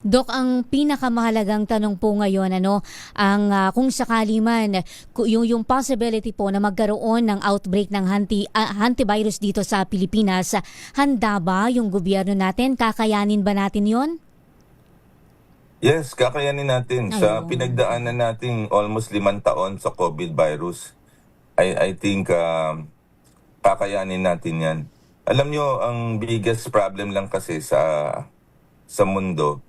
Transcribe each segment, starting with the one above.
Dok, ang pinakamahalagang tanong po ngayon, kung sakali man, yung possibility po na magkaroon ng outbreak ng hantavirus dito sa Pilipinas, handa ba yung gobyerno natin? Kakayanin ba natin yon? Yes, kakayanin natin. Sa Ayun. pinagdaanan natin almost 5 taon sa COVID virus, I think kakayanin natin yan. Alam nyo, ang biggest problem lang kasi sa mundo,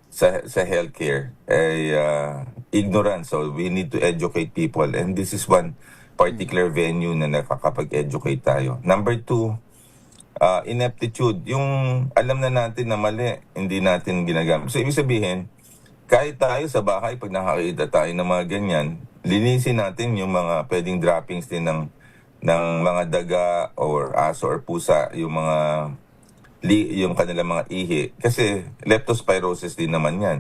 sa healthcare, ay ignorance. So we need to educate people. And this is one particular venue na nakakapag-educate tayo. Number two, ineptitude. Yung alam na natin na mali, hindi natin ginagamit. So ibig sabihin, kahit tayo sa bahay, pag nakakita tayo ng mga ganyan, linisin natin yung mga pwedeng droppings din ng mga daga or aso or pusa, yung kanilang mga ihi. Kasi leptospirosis din naman yan.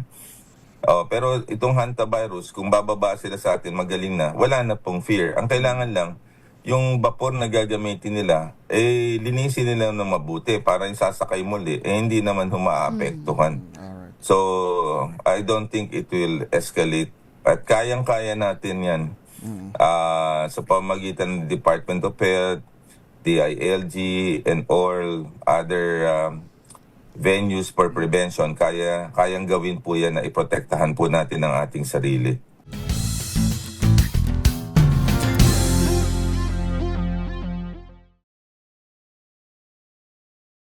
Pero itong hantavirus, kung bababa sila sa atin, magaling na, wala na pong fear. Ang kailangan lang, yung vapor na gagamitin nila, linisin nila ng mabuti para yung sasakay muli, hindi naman humaapektuhan. Alright. So, I don't think it will escalate. At kayang-kaya natin yan sa pamagitan ng Department of Health, DILG, and all other venues for prevention. Kayang gawin po yan na iprotektahan po natin ang ating sarili.